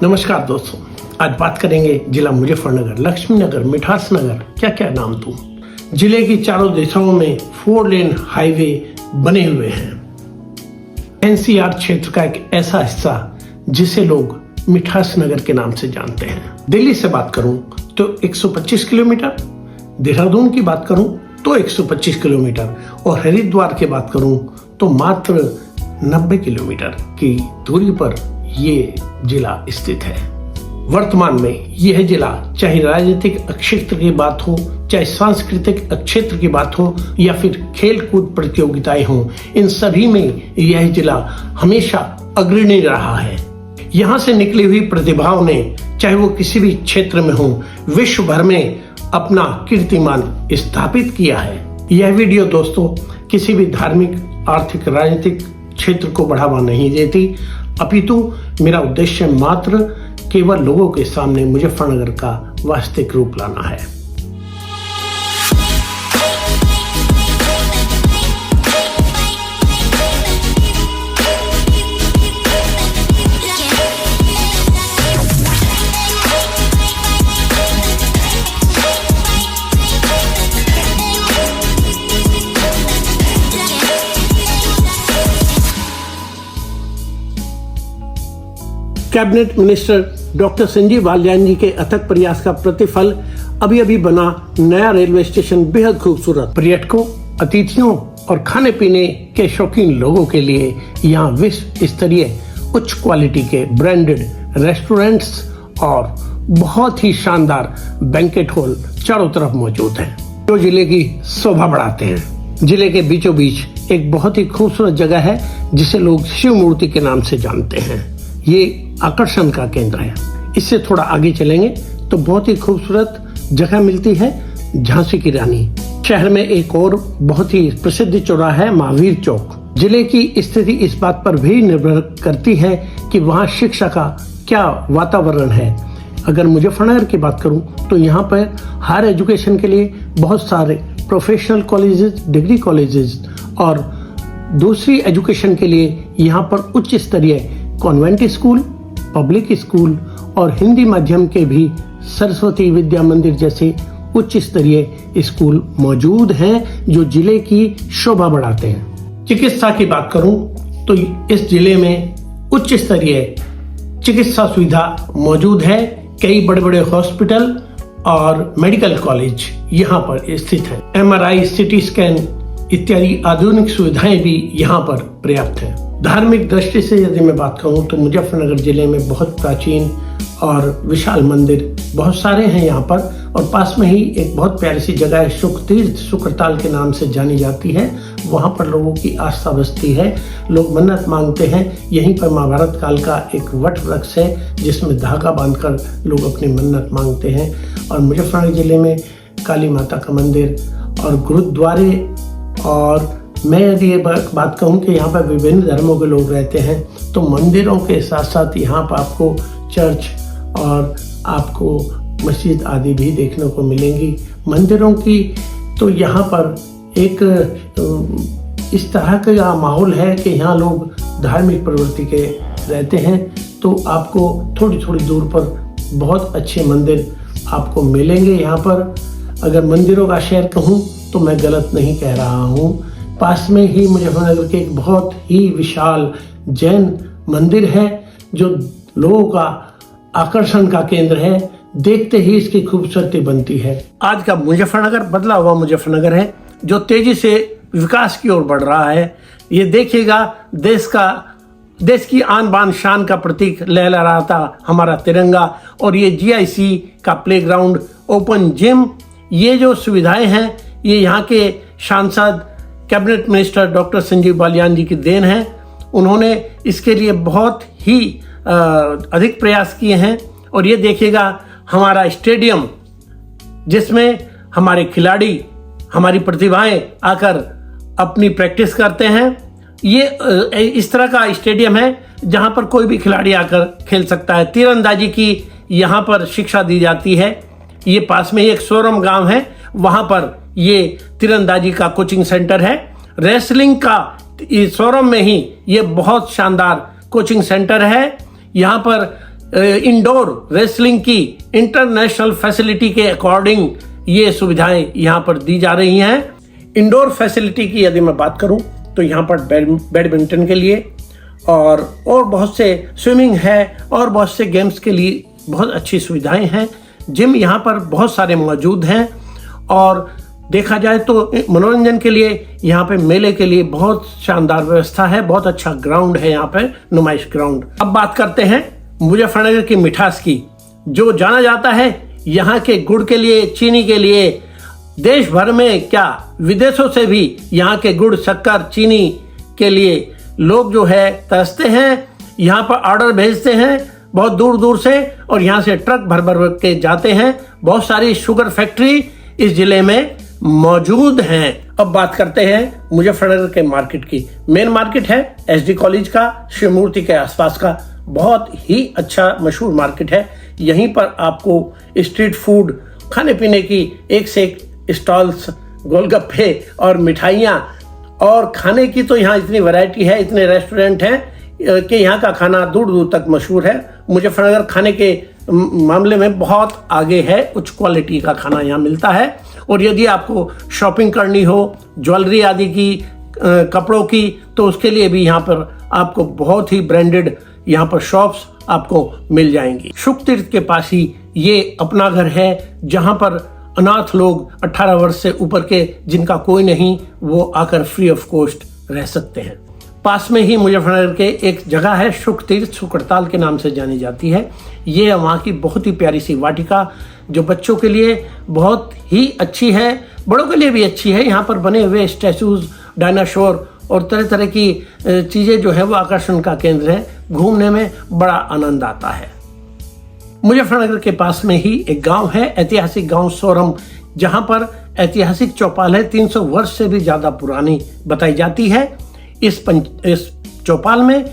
नमस्कार दोस्तों, आज बात करेंगे जिला मुजफ्फरनगर, लक्ष्मी नगर, मिठास नगर, क्या क्या नाम दूं। जिले की चारों दिशाओं में 4 लेन हाईवे बने हुए हैं। एनसीआर क्षेत्र का एक ऐसा हिस्सा जिसे लोग मिठास नगर के नाम से जानते हैं। दिल्ली से बात करूं तो 125 किलोमीटर, देहरादून की बात करूं तो 125 किलोमीटर और हरिद्वार की बात करूं तो मात्र 90 किलोमीटर की दूरी पर ये जिला स्थित है। वर्तमान में यह जिला चाहे राजनीतिक क्षेत्र की बात हो, चाहे सांस्कृतिक क्षेत्र की बात हो या फिर खेल कूद प्रतियोगिताएं हो, इन सभी में यह जिला हमेशा अग्रणी रहा है। यहाँ से निकली हुई प्रतिभाओं ने, चाहे वो किसी भी क्षेत्र में हो, विश्व भर में अपना कीर्तिमान स्थापित किया है। यह वीडियो दोस्तों किसी भी धार्मिक, आर्थिक, राजनीतिक क्षेत्र को बढ़ावा नहीं देती, अपितु मेरा उद्देश्य मात्र केवल लोगों के सामने मुजफ्फरनगर का वास्तविक रूप लाना है। Cabinet minister doctor Sanjeev Balyan ji के अथक प्रयास का प्रतिफल अभी अभी बना नया रेलवे स्टेशन बेहद खूबसूरत। पर्यटकों, अतिथियों और खाने पीने के शौकीन लोगों के लिए यहाँ विश्व स्तरीय उच्च क्वालिटी के ब्रांडेड रेस्टोरेंट्स और बहुत ही शानदार बैंकेट हॉल चारों तरफ मौजूद हैं, जो जिले की शोभा बढ़ाते हैं। जिले के बीचों बीच एक बहुत ही खूबसूरत जगह है जिसे लोग शिव मूर्ति के नाम से जानते हैं। ये आकर्षण का केंद्र है। इससे थोड़ा आगे चलेंगे तो बहुत ही खूबसूरत जगह मिलती है, झांसी की रानी। शहर में एक और बहुत ही प्रसिद्ध चौराहा है, महावीर चौक। जिले की स्थिति इस बात पर भी निर्भर करती है कि वहाँ शिक्षा का क्या वातावरण है। अगर मुजफ्फरनगर की बात करूँ तो यहाँ पर हायर एजुकेशन के लिए बहुत सारे प्रोफेशनल कॉलेजेस, डिग्री कॉलेजेस और दूसरी एजुकेशन के लिए यहाँ पर उच्च स्तरीय कॉन्वेंट स्कूल, पब्लिक स्कूल और हिंदी माध्यम के भी सरस्वती विद्या मंदिर जैसे उच्च स्तरीय स्कूल मौजूद हैं, जो जिले की शोभा बढ़ाते हैं। चिकित्सा की बात करूं तो इस जिले में उच्च स्तरीय चिकित्सा सुविधा मौजूद है। कई बड़े बड़े हॉस्पिटल और मेडिकल कॉलेज यहाँ पर स्थित है। MRI, CT स्कैन इत्यादि आधुनिक सुविधाएं भी यहाँ पर पर्याप्त है। धार्मिक दृष्टि से यदि मैं बात कहूँ तो मुजफ्फरनगर जिले में बहुत प्राचीन और विशाल मंदिर बहुत सारे हैं यहाँ पर, और पास में ही एक बहुत प्यारी सी जगह है, शुक्रतीर्थ, शुक्रताल के नाम से जानी जाती है। वहाँ पर लोगों की आस्था बसती है, लोग मन्नत मांगते हैं। यहीं पर महाभारत काल का एक वट वृक्ष है जिसमें धागा बांधकर लोग अपनी मन्नत मांगते हैं। और मुजफ्फरनगर जिले में काली माता का मंदिर और गुरुद्वारे, और मैं यदि ये बात कहूँ कि यहाँ पर विभिन्न धर्मों के लोग रहते हैं तो मंदिरों के साथ साथ यहाँ पर आपको चर्च और आपको मस्जिद आदि भी देखने को मिलेंगी। मंदिरों की तो यहाँ पर एक इस तरह का माहौल है कि यहाँ लोग धार्मिक प्रवृत्ति के रहते हैं, तो आपको थोड़ी थोड़ी दूर पर बहुत अच्छे मंदिर आपको मिलेंगे। यहाँ पर अगर मंदिरों का शहर कहूँ तो मैं गलत नहीं कह रहा हूँ। पास में ही मुजफ्फरनगर के एक बहुत ही विशाल जैन मंदिर है जो लोगों का आकर्षण का केंद्र है। देखते ही इसकी खूबसूरती बनती है। आज का मुजफ्फरनगर बदला हुआ मुजफ्फरनगर है जो तेजी से विकास की ओर बढ़ रहा है। ये देखिएगा, देश की आन बान शान का प्रतीक लहरा रहा था हमारा तिरंगा, और ये GIC का प्लेग्राउंड, ओपन जिम, ये जो सुविधाएं हैं ये यहाँ के सांसद cabinet minister doctor Sanjeev Balyan ji की देन है। उन्होंने इसके लिए बहुत ही अधिक प्रयास किए हैं। और ये देखिएगा हमारा स्टेडियम जिसमें हमारे खिलाड़ी, हमारी प्रतिभाएं आकर अपनी प्रैक्टिस करते हैं। ये इस तरह का स्टेडियम है जहां पर कोई भी खिलाड़ी आकर खेल सकता है। तीरंदाजी की यहाँ पर शिक्षा दी जाती है। ये पास में ही एक सोरम गांव है, वहां पर ये तीरंदाजी का कोचिंग सेंटर है। रेसलिंग का सोरम में ही ये बहुत शानदार कोचिंग सेंटर है। यहाँ पर इंडोर रेसलिंग की इंटरनेशनल फैसिलिटी के अकॉर्डिंग ये सुविधाएं यहाँ पर दी जा रही हैं। इंडोर फैसिलिटी की यदि मैं बात करूं तो यहाँ पर बैडमिंटन के लिए और बहुत से स्विमिंग है और बहुत से गेम्स के लिए बहुत अच्छी सुविधाएं हैं। जिम यहाँ पर बहुत सारे मौजूद हैं और देखा जाए तो मनोरंजन के लिए यहाँ पे मेले के लिए बहुत शानदार व्यवस्था है। बहुत अच्छा ग्राउंड है यहाँ पे, नुमाइश ग्राउंड। अब बात करते हैं मुजफ्फरनगर की मिठास की, जो जाना जाता है यहाँ के गुड़ के लिए, चीनी के लिए। देश भर में क्या विदेशों से भी यहाँ के गुड़, शक्कर, चीनी के लिए लोग जो है तरसते हैं। यहाँ पर ऑर्डर भेजते हैं बहुत दूर दूर से और यहाँ से ट्रक भर भर के जाते हैं। बहुत सारी शुगर फैक्ट्री इस जिले में मौजूद हैं। अब बात करते हैं मुजफ्फरनगर के मार्केट की। मेन मार्केट है एसडी कॉलेज का, शिव मूर्ति के आसपास का, बहुत ही अच्छा मशहूर मार्केट है। यहीं पर आपको स्ट्रीट फूड, खाने पीने की एक से एक स्टॉल्स, गोलगप्पे और मिठाइयाँ और खाने की तो यहाँ इतनी वैरायटी है, इतने रेस्टोरेंट हैं कि यहाँ का खाना दूर दूर तक मशहूर है। मुजफ्फरनगर खाने के मामले में बहुत आगे है, उच्च क्वालिटी का खाना यहाँ मिलता है। और यदि आपको शॉपिंग करनी हो ज्वेलरी आदि की, कपड़ों की, तो उसके लिए भी यहाँ पर आपको बहुत ही ब्रांडेड यहाँ पर शॉप्स आपको मिल जाएंगी। शुक तीर्थ के पास ही ये अपना घर है, जहाँ पर अनाथ लोग 18 वर्ष से ऊपर के जिनका कोई नहीं, वो आकर फ्री ऑफ कॉस्ट रह सकते हैं। पास में ही मुजफ्फरनगर के एक जगह है शुक तीर्थ, सुकड़ताल के नाम से जानी जाती है। ये वहाँ की बहुत ही प्यारी सी वाटिका, जो बच्चों के लिए बहुत ही अच्छी है, बड़ों के लिए भी अच्छी है। यहाँ पर बने हुए स्टैचूज, डायनासोर और तरह तरह की चीज़ें जो है वो आकर्षण का केंद्र है। घूमने में बड़ा आनंद आता है। मुजफ्फरनगर के पास में ही एक गांव है, ऐतिहासिक गांव सोरम, जहां पर ऐतिहासिक चौपाल है, 300 वर्ष से भी ज्यादा पुरानी बताई जाती है। इस चौपाल में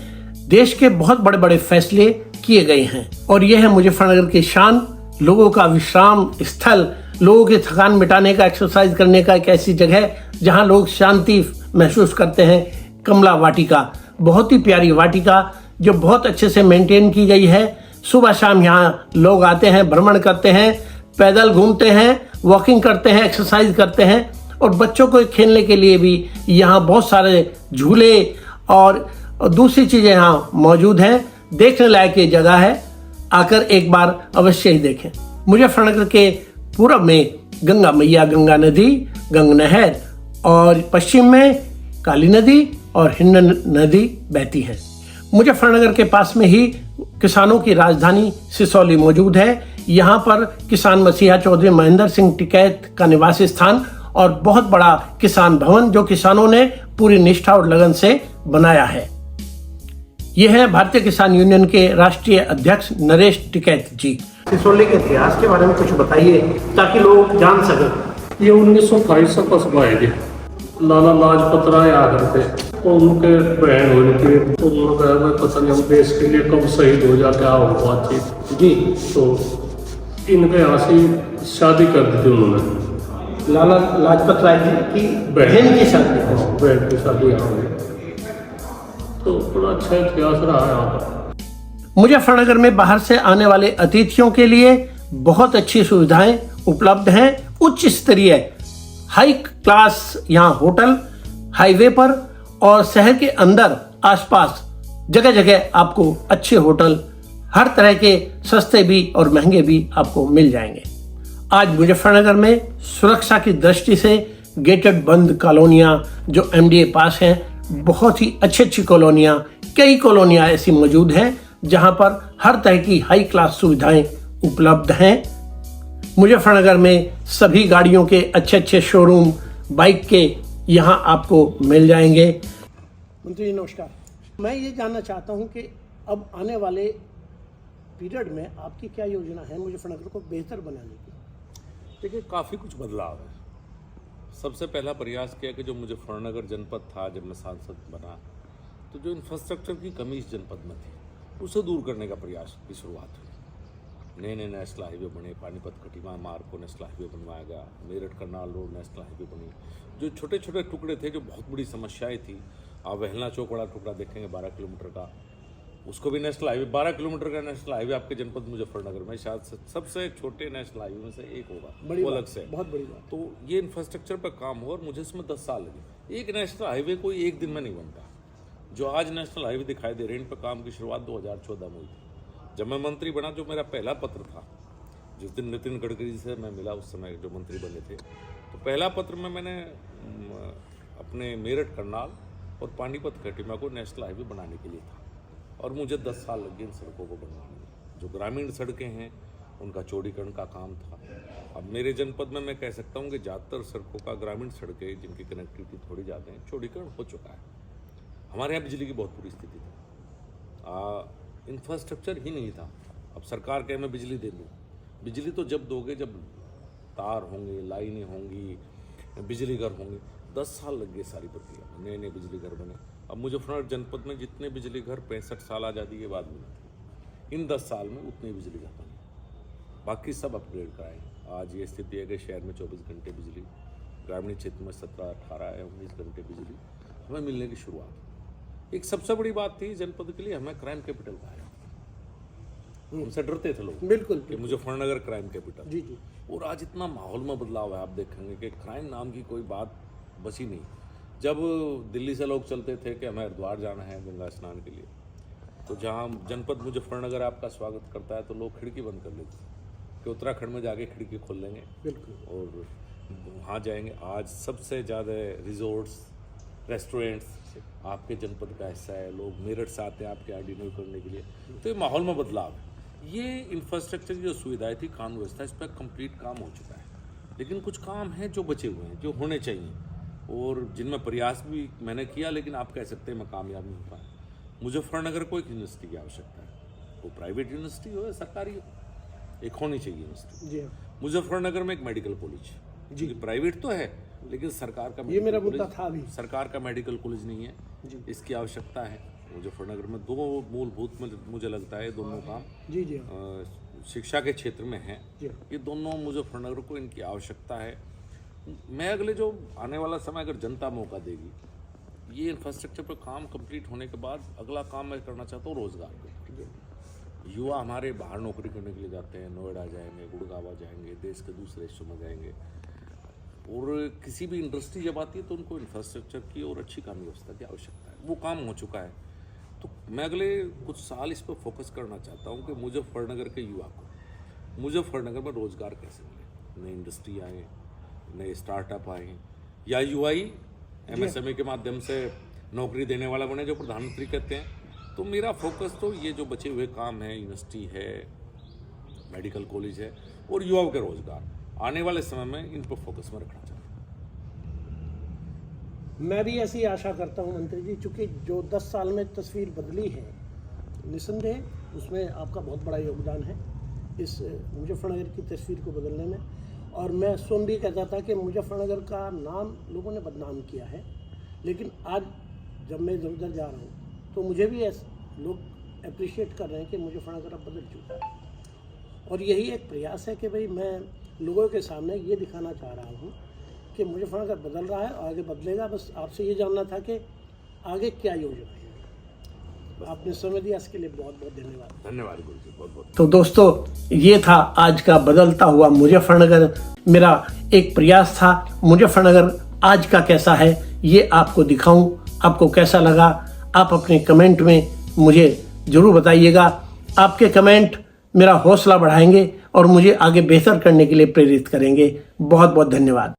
देश के बहुत बड़े बड़े फैसले किए गए हैं और यह है मुजफ्फरनगर की शान, लोगों का विश्राम स्थल, लोगों की थकान मिटाने का, एक्सरसाइज करने का एक ऐसी जगह जहां लोग शांति महसूस करते हैं। कमला वाटिका, बहुत ही प्यारी वाटिका जो बहुत अच्छे से मेंटेन की गई है। सुबह शाम यहाँ लोग आते हैं, भ्रमण करते हैं, पैदल घूमते हैं, वॉकिंग करते हैं, एक्सरसाइज करते हैं और बच्चों को खेलने के लिए भी यहाँ बहुत सारे झूले और दूसरी चीजें यहाँ मौजूद हैं। देखने लायक ये जगह है, आकर एक बार अवश्य ही देखें। मुजफ्फरनगर के पूर्व में गंगा मैया, गंगा नदी, गंग नहर और पश्चिम में काली नदी और हिंडन नदी बहती है। मुजफ्फरनगर के पास में ही किसानों की राजधानी सिसौली मौजूद है। यहाँ पर किसान मसीहा चौधरी महेंद्र सिंह टिकैत का निवास स्थान और बहुत बड़ा किसान भवन जो किसानों ने पूरी निष्ठा और लगन से बनाया है। यह है भारतीय किसान यूनियन के राष्ट्रीय अध्यक्ष नरेश टिकैत जी। सिसौली के इतिहास के बारे में कुछ बताइए ताकि लोग जान सकें। ये 1928 से कस्बा है जी। लाला लाजपत राय आ गए थे तो उनके बहन हुई थी, तो उन्होंने कहा भाई पता नहीं हम देश के लिए कब शहीद हो जा, क्या हो बातचीत जी। तो इनके यहाँ से शादी कर दी थी उन्होंने। लाला लाजपत राय जी की बहन की शादी? बहन की शादी यहाँ हुई। तो बड़ा अच्छा इतिहास रहा है यहाँ पर। मुजफ्फरनगर में बाहर से आने वाले अतिथियों के लिए बहुत अच्छी सुविधाएं उपलब्ध हैं। उच्च स्तरीय हाई क्लास यहाँ होटल हाईवे पर और शहर के अंदर आसपास जगह जगह आपको अच्छे होटल हर तरह के सस्ते भी और महंगे भी आपको मिल जाएंगे। आज मुजफ्फरनगर में सुरक्षा की दृष्टि से गेटेड बंद कॉलोनियां जो एमडीए पास हैं, बहुत ही अच्छी कॉलोनियां, कई कॉलोनियां ऐसी मौजूद हैं जहां पर हर तरह की हाई क्लास सुविधाएं उपलब्ध हैं। मुजफ्फरनगर में सभी गाड़ियों के अच्छे शोरूम बाइक के यहाँ आपको मिल जाएंगे। मंत्री जी नमस्कार, मैं ये जानना चाहता हूँ कि अब आने वाले पीरियड में आपकी क्या योजना है मुजफ्फरनगर को बेहतर बनाने की? देखिए, काफ़ी कुछ बदलाव है। सबसे पहला प्रयास किया कि जो मुजफ्फरनगर जनपद था, जब मैं सांसद बना तो जो इंफ्रास्ट्रक्चर की कमी इस जनपद में थी उसे दूर करने का प्रयास की शुरुआत हुई। नए नेशनल हाईवे बने, पानीपत कटिमा मार्ग को नेशनल हाईवे बनवाया गया, Meerut Karnal road national highway बनी। जो छोटे छोटे टुकड़े थे, जो बहुत बड़ी समस्याएं थी, आप वेहलना चौक बड़ा टुकड़ा देखेंगे 12 किलोमीटर का, उसको भी नेशनल हाईवे 12 किलोमीटर का नेशनल हाईवे आपके जनपद मुजफ्फरनगर में शायद सबसे छोटे नेशनल हाईवे में से एक होगा, वो अलग से बहुत बड़ी बात। तो ये इंफ्रास्ट्रक्चर पर काम हो और मुझे इसमें 10 साल लगे। एक नेशनल हाईवे कोई एक दिन में नहीं बनता। जो आज नेशनल हाईवे दिखाई दे रहे हैं इन पर काम की शुरुआत 2014 में हुई थी। जब मैं मंत्री बना, जो मेरा पहला पत्र था, जिस दिन नितिन गडकरी से मैं मिला उस समय जो मंत्री बने थे, तो पहला पत्र में मैंने अपने मेरठ करनाल और पानीपत खटीमा को नेशनल हाईवे बनाने के लिए था और मुझे 10 साल लग गए इन सड़कों को बनवाने में। जो ग्रामीण सड़कें हैं उनका चौड़ीकरण का काम था। अब मेरे जनपद में मैं कह सकता हूँ कि ज़्यादातर सड़कों का ग्रामीण सड़कें जिनकी कनेक्टिविटी थोड़ी ज़्यादा है चौड़ीकरण हो चुका है। हमारे यहाँ बिजली की बहुत बुरी स्थिति थी, इंफ्रास्ट्रक्चर ही नहीं था। अब सरकार कहे मैं बिजली दे दूँ, बिजली तो जब दोगे जब तार होंगे, लाइनें होंगी, बिजली घर होंगे। 10 साल लग गए सारी प्रक्रिया, नए नए बिजली घर बने। अब मुजफ्फरनगर जनपद में जितने बिजली घर 65 साल आज़ादी के बाद बने थे, इन 10 साल में उतने बिजली घर बने, बाकी सब अपग्रेड कराए। आज ये स्थिति है कि शहर में 24 घंटे बिजली, ग्रामीण क्षेत्र में 17, 18 या 19 घंटे बिजली हमें मिलने की शुरुआत। एक सबसे बड़ी बात थी जनपद के लिए, हमें क्राइम कैपिटल कहा जाता। हमसे डरते थे लोग बिल्कुल कि मुजफ्फरनगर क्राइम कैपिटल। जी जी। और आज इतना माहौल में बदलाव है, आप देखेंगे कि क्राइम नाम की कोई बात बची नहीं। जब दिल्ली से लोग चलते थे कि हमें हरिद्वार जाना है गंगा स्नान के लिए, तो जहाँ जनपद मुजफ्फरनगर आपका स्वागत करता है तो लोग खिड़की बंद कर लेते हैं कि उत्तराखंड में जाके खिड़की खोल लेंगे बिल्कुल और वहाँ जाएंगे। आज सबसे ज़्यादा रिजॉर्ट्स, रेस्टोरेंट्स आपके जनपद का हिस्सा है। लोग मेरठ से आते हैं आपके यहाँ डिनर करने के लिए। तो ये माहौल में बदलाव है। ये इंफ्रास्ट्रक्चर की जो सुविधाएं थी, कानून व्यवस्था, इस पर कंप्लीट काम हो चुका है। लेकिन कुछ काम हैं जो बचे हुए हैं, जो होने चाहिए और जिनमें प्रयास भी मैंने किया, लेकिन आप कह सकते हैं मैं कामयाब नहीं हो पाया। मुजफ्फरनगर को एक यूनिवर्सिटी की आवश्यकता है, वो प्राइवेट यूनिवर्सिटी हो या सरकारी हो, एक होनी चाहिए यूनिवर्सिटी। जी। मुजफ्फरनगर में एक मेडिकल कॉलेज जी, प्राइवेट तो है लेकिन सरकार का ये मेरा मुद्दा था अभी। सरकार का मेडिकल कॉलेज नहीं है जी। इसकी आवश्यकता है। मुजफ्फरनगर में 2 मूलभूत मुझे लगता है दोनों काम जी जी शिक्षा के क्षेत्र में है। जी। ये दोनों मुजफ्फरनगर को इनकी आवश्यकता है। मैं अगले जो आने वाला समय अगर जनता मौका देगी, ये इंफ्रास्ट्रक्चर पर काम कंप्लीट होने के बाद अगला काम मैं करना चाहता हूँ रोजगार को। युवा हमारे बाहर नौकरी करने के लिए जाते हैं, नोएडा जाएंगे, गुड़गांव जाएंगे, देश के दूसरे हिस्सों में जाएंगे, और किसी भी इंडस्ट्री जब आती है तो उनको इंफ्रास्ट्रक्चर की और अच्छी कानून व्यवस्था की आवश्यकता है। वो काम हो चुका है। तो मैं अगले कुछ साल इस पर फोकस करना चाहता हूँ कि मुजफ्फरनगर के युवा को मुजफ्फरनगर में रोजगार कैसे मिले, नई इंडस्ट्री आए, नए स्टार्टअप आए, या युवा ही MSME के माध्यम से नौकरी देने वाला बने जो प्रधानमंत्री कहते हैं। तो मेरा फोकस तो ये जो बचे हुए काम है, यूनिवर्सिटी है, मेडिकल कॉलेज है और युवाओं के रोजगार, आने वाले समय में इन पर फोकस में रखना चाहता हूँ। मैं भी ऐसी आशा करता हूँ मंत्री जी, चूँकि जो 10 साल में तस्वीर बदली है, निसंदेह उसमें आपका बहुत बड़ा योगदान है इस मुजफ्फरनगर की तस्वीर को बदलने में। और मैं स्वयं भी कहता था कि मुजफ्फरनगर का नाम लोगों ने बदनाम किया है, लेकिन आज जब मैं इधर उधर जा रहा हूँ तो मुझे भी लोग अप्रिशिएट कर रहे हैं कि मुजफ्फरनगर अब बदल चुका है। और यही एक प्रयास है कि भाई मैं लोगों के सामने ये दिखाना चाह रहा हूँ कि मुजफ्फरनगर बदल रहा है और आगे बदलेगा। बस आपसे ये जानना था कि आगे क्या योजना है। आपने समय दिया, इसके लिए बहुत बहुत धन्यवाद। धन्यवाद गुरु जी, बहुत बहुत। तो दोस्तों, ये था आज का बदलता हुआ मुजफ्फरनगर। मेरा एक प्रयास था मुजफ्फरनगर आज का कैसा है ये आपको दिखाऊं। आपको कैसा लगा आप अपने कमेंट में मुझे जरूर बताइएगा। आपके कमेंट मेरा हौसला बढ़ाएंगे और मुझे आगे बेहतर करने के लिए प्रेरित करेंगे। बहुत बहुत धन्यवाद।